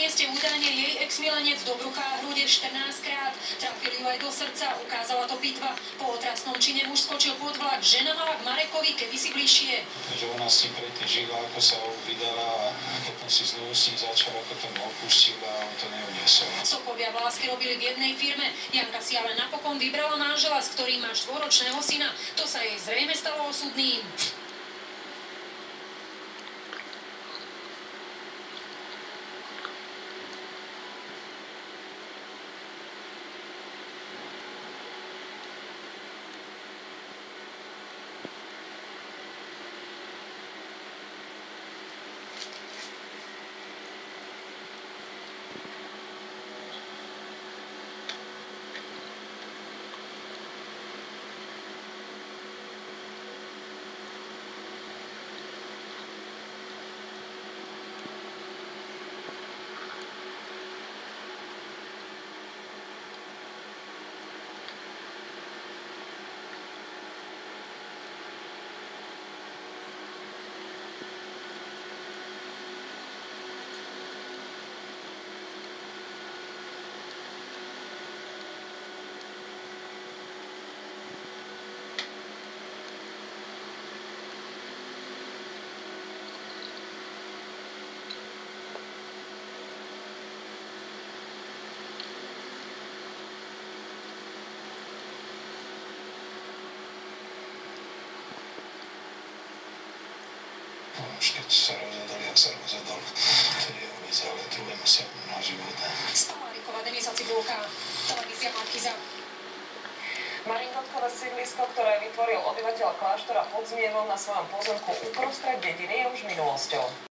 mieste údajne jej ex-milenec do brucha a hrude 14-krát. Trafili ju aj do srdca, ukázala to pitva. Po otrasnom čine muž skočil pod vlak, žena mala k Marekovi kedysi bližšie. Takže ona s ním predtým žila, ako sa vydala a potom si znovu s ním začal, ako to opustil a on to neuniesol. Sokovia v láske robili v jednej firme. Janka si ale napokon vybrala manžela, s ktorým má 4-ročného syna. To sa jej zrejme stalo osudným. Už keď sa rozhodol, jak sa rozhodol, to je vôbec, ale trúbem sa na život. Spaláriková Denisa Cibulka, televízia Markiza. Marinkotkové sídlisko, ktoré vytvoril obyvateľ kláštora pod Zmievom na svojom pozemku uprostred dediny, je už minulosťou.